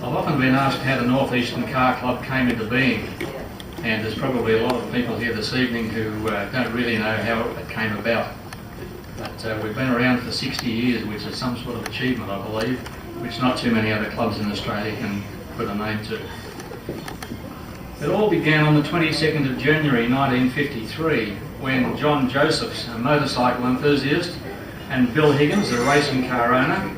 I've often been asked how the North Eastern Car Club came into being, and there's probably a lot of people here this evening who don't really know how it came about. But we've been around for 60 years, which is some sort of achievement, I believe, which not too many other clubs in Australia can put a name to. It all began on the 22nd of January 1953, when John Josephs, a motorcycle enthusiast, and Bill Higgins, a racing car owner,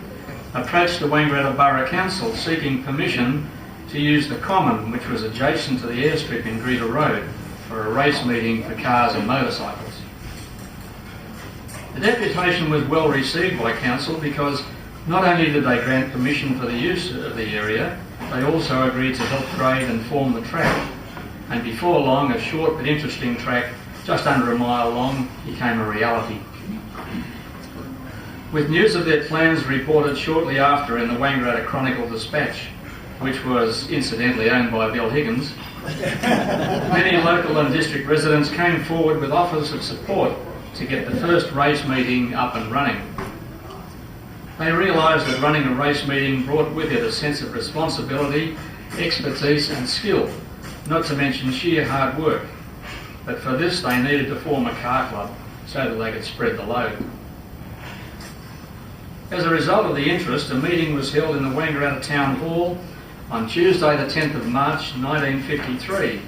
approached the Wangaratta Borough Council seeking permission to use the common, which was adjacent to the airstrip in Greta Road, for a race meeting for cars and motorcycles. The deputation was well received by council because not only did they grant permission for the use of the area, they also agreed to help grade and form the track. And before long, a short but interesting track, just under a mile long, became a reality. With news of their plans reported shortly after in the Wangaratta Chronicle Dispatch, which was incidentally owned by Bill Higgins, many local and district residents came forward with offers of support to get the first race meeting up and running. They realised that running a race meeting brought with it a sense of responsibility, expertise and skill, not to mention sheer hard work. But for this they needed to form a car club so that they could spread the load. As a result of the interest, a meeting was held in the Wangaratta Town Hall on Tuesday the 10th of March 1953,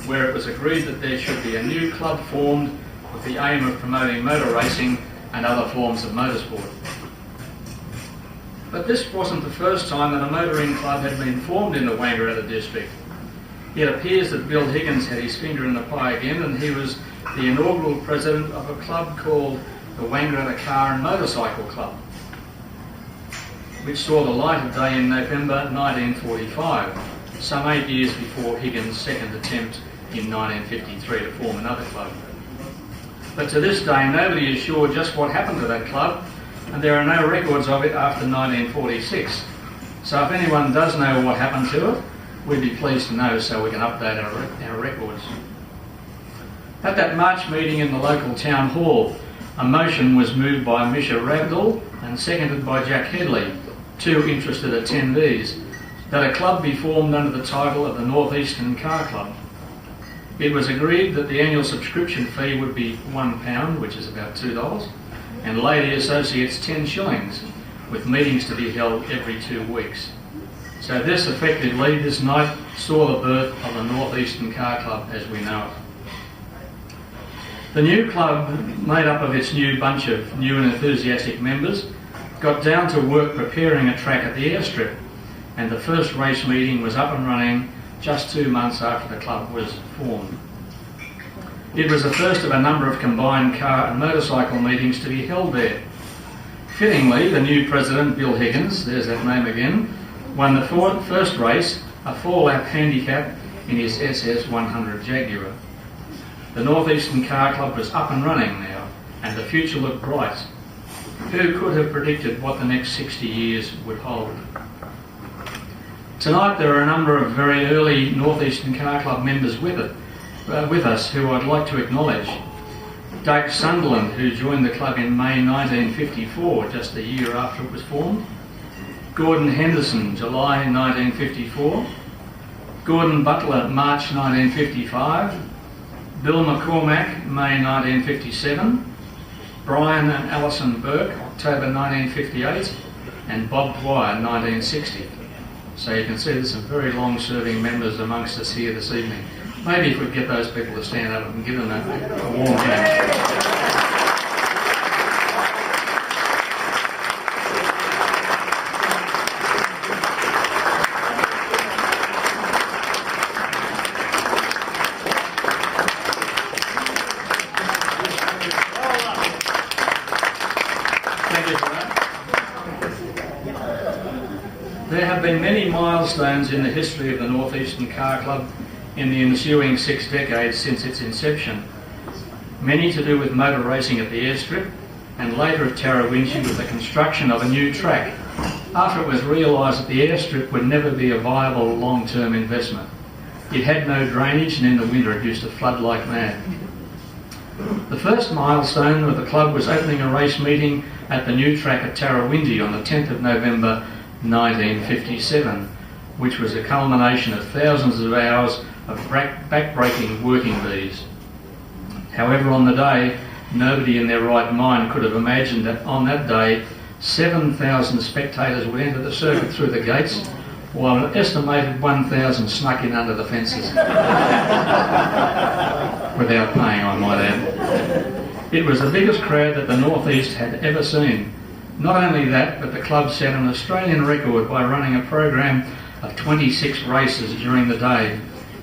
where it was agreed that there should be a new club formed with the aim of promoting motor racing and other forms of motorsport. But this wasn't the first time that a motoring club had been formed in the Wangaratta district. It appears that Bill Higgins had his finger in the pie again, and he was the inaugural president of a club called the Wangaratta Car and Motorcycle Club, which saw the light of day in November 1945, some 8 years before Higgins' second attempt in 1953 to form another club. But to this day, nobody is sure just what happened to that club, and there are no records of it after 1946. So if anyone does know what happened to it, we'd be pleased to know so we can update our records. At that March meeting in the local town hall, a motion was moved by Misha Ravdal and seconded by Jack Headley, two interested attendees, that a club be formed under the title of the North Eastern Car Club. It was agreed that the annual subscription fee would be £1, which is about $2, and Lady Associates 10 shillings, with meetings to be held every 2 weeks. So this night saw the birth of the North Eastern Car Club as we know it. The new club, made up of its new bunch of new and enthusiastic members, got down to work preparing a track at the airstrip, and the first race meeting was up and running just 2 months after the club was formed. It was the first of a number of combined car and motorcycle meetings to be held there. Fittingly, the new president, Bill Higgins, there's that name again, won the first race, a 4-lap handicap in his SS 100 Jaguar. The North Eastern Car Club was up and running now, and the future looked bright. Who could have predicted what the next 60 years would hold? Tonight there are a number of very early North Eastern Car Club members with us who I'd like to acknowledge. Dave Sunderland, who joined the club in May 1954, just a year after it was formed. Gordon Henderson, July 1954. Gordon Butler, March 1955. Bill McCormack, May 1957. Brian and Alison Burke, October 1958. And Bob Dwyer, 1960. So you can see there's some very long-serving members amongst us here this evening. Maybe if we get those people to stand up and give them a warm hand. There have been many milestones in the history of the North Eastern Car Club in the ensuing 6 decades since its inception. Many to do with motor racing at the airstrip, and later at Tarrawinji with the construction of a new track, after it was realised that the airstrip would never be a viable long-term investment. It had no drainage, and in the winter it used to flood like mad. The first milestone of the club was opening a race meeting at the new track at Tarrawinji on the 10th of November 1957, which was a culmination of thousands of hours of back-breaking working bees. However, on the day, nobody in their right mind could have imagined that on that day 7,000 spectators would enter the circuit through the gates, while an estimated 1,000 snuck in under the fences. Without paying, I might add. It was the biggest crowd that the North East had ever seen. Not only that, but the club set an Australian record by running a program of 26 races during the day,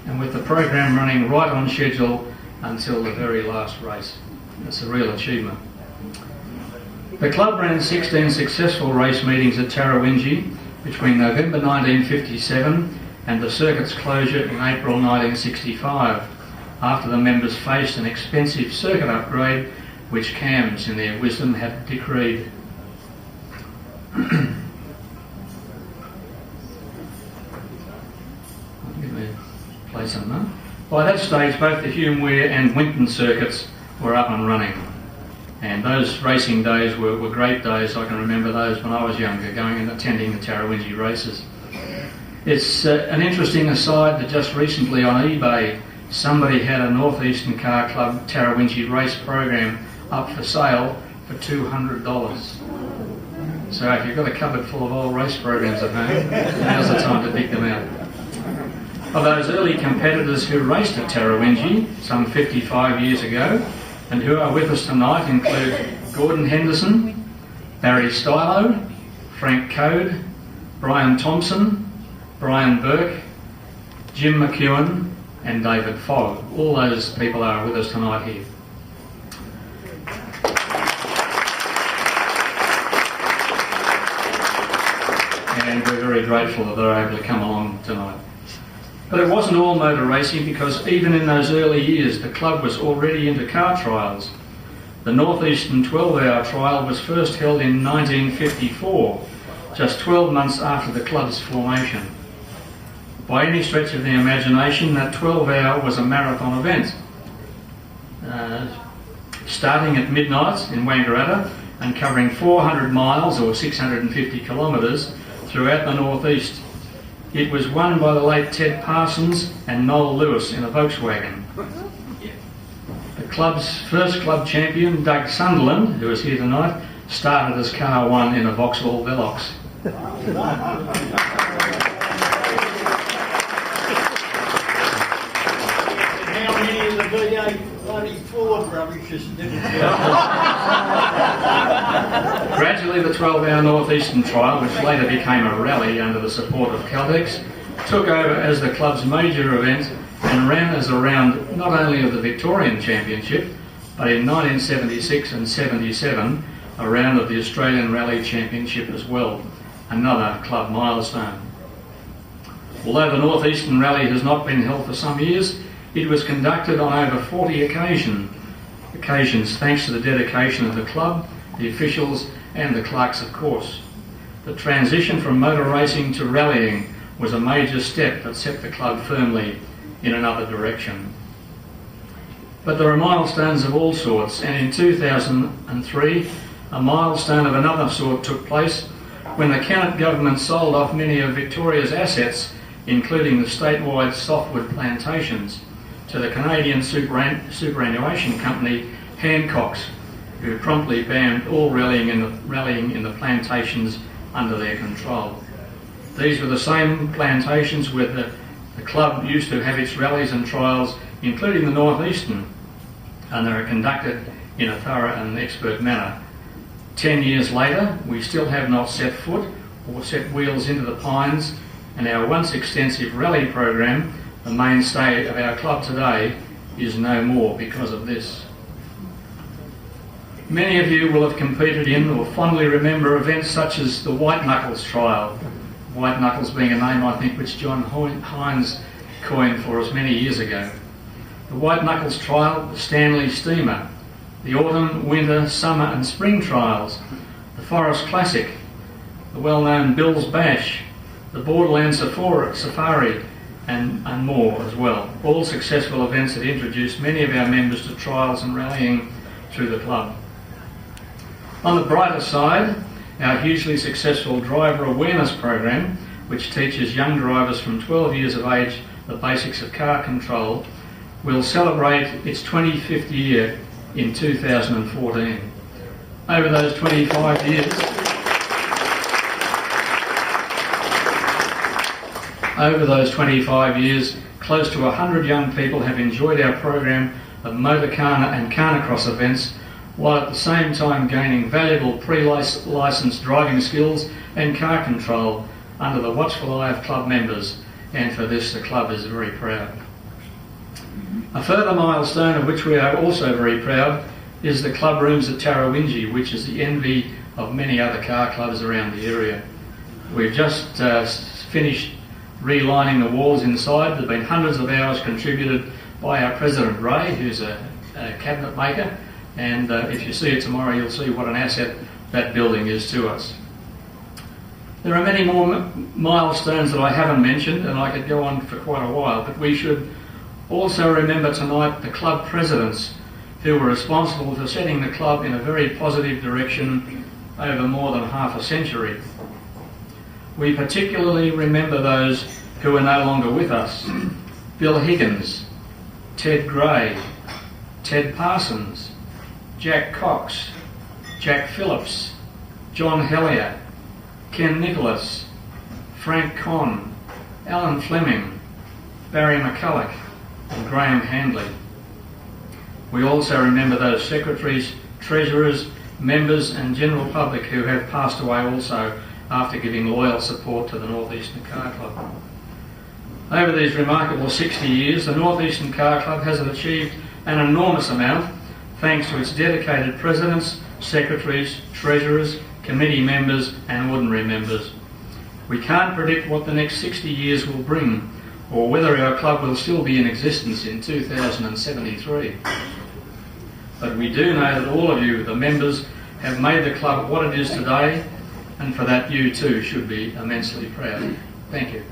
and with the program running right on schedule until the very last race. That's a real achievement. The club ran 16 successful race meetings at Tarrawingi between November 1957 and the circuit's closure in April 1965, after the members faced an expensive circuit upgrade which CAMS, in their wisdom, had decreed. By that stage, both the Hume Weir and Whitten circuits were up and running, and those racing days were great days. I can remember those when I was younger, going and attending the Tarrawingi races. It's an interesting aside that just recently on eBay somebody had a North Eastern Car Club Tarrawingi race program up for sale for $200. So if you've got a cupboard full of old race programs at home, now's the time to dig them out. Of those early competitors who raced at Tarrawingi some 55 years ago and who are with us tonight include Gordon Henderson, Barry Stylo, Frank Code, Brian Thompson, Brian Burke, Jim McEwen and David Fogg. All those people are with us tonight here. And we're very grateful that they're able to come along tonight. But it wasn't all motor racing, because even in those early years the club was already into car trials. The North Eastern 12-hour trial was first held in 1954, just 12 months after the club's formation. By any stretch of the imagination, that 12-hour was a marathon event, starting at midnight in Wangaratta and covering 400 miles or 650 kilometres throughout the North East. It was won by the late Ted Parsons and Noel Lewis in a Volkswagen. The club's first club champion, Doug Sunderland, who is here tonight, started as car 1 in a Vauxhall Velox. How many of the V8 bloody Ford rubbish is Gradually, the 12-hour North Eastern trial, which later became a rally under the support of Caltex, took over as the club's major event and ran as a round not only of the Victorian Championship, but in 1976 and 77, a round of the Australian Rally Championship as well, another club milestone. Although the North Eastern Rally has not been held for some years, it was conducted on over 40 occasions thanks to the dedication of the club, the officials and the clerks of course. The transition from motor racing to rallying was a major step that set the club firmly in another direction. But there are milestones of all sorts, and in 2003 a milestone of another sort took place when the Kennett government sold off many of Victoria's assets, including the statewide softwood plantations, to the Canadian superannuation company Hancock's, who promptly banned all rallying in the plantations under their control. These were the same plantations where the club used to have its rallies and trials, including the North Eastern, and they were conducted in a thorough and expert manner. 10 years later, we still have not set foot or set wheels into the pines, and our once extensive rally program, the mainstay of our club today, is no more because of this. Many of you will have competed in or fondly remember events such as the White Knuckles trial. White Knuckles being a name, I think, which John Hines coined for us many years ago. The White Knuckles trial, the Stanley Steamer, the autumn, winter, summer and spring trials, the Forest Classic, the well-known Bill's Bash, the Borderland Safari and more as well. All successful events that introduced many of our members to trials and rallying through the club. On the brighter side, our hugely successful driver awareness program, which teaches young drivers from 12 years of age the basics of car control, will celebrate its 25th year in 2014. Over those 25 years, close to 100 young people have enjoyed our program of motorcar and carnacross events, while at the same time gaining valuable pre-licensed driving skills and car control under the watchful eye of club members, and for this the club is very proud. A further milestone of which we are also very proud is the club rooms at Tarrawingi, which is the envy of many other car clubs around the area. We've just finished relining the walls inside. There have been hundreds of hours contributed by our President Ray, who's a cabinet maker, and if you see it tomorrow you'll see what an asset that building is to us. There are many more milestones that I haven't mentioned, and I could go on for quite a while, but we should also remember tonight the club presidents who were responsible for setting the club in a very positive direction over more than half a century. We particularly remember those who are no longer with us: Bill Higgins, Ted Gray, Ted Parsons, Jack Cox, Jack Phillips, John Hellier, Ken Nicholas, Frank Conn, Alan Fleming, Barry McCulloch and Graham Handley. We also remember those secretaries, treasurers, members and general public who have passed away also after giving loyal support to the North Eastern Car Club. Over these remarkable 60 years, the North Eastern Car Club has achieved an enormous amount thanks to its dedicated presidents, secretaries, treasurers, committee members and ordinary members. We can't predict what the next 60 years will bring, or whether our club will still be in existence in 2073. But we do know that all of you, the members, have made the club what it is today, and for that you too should be immensely proud. Thank you.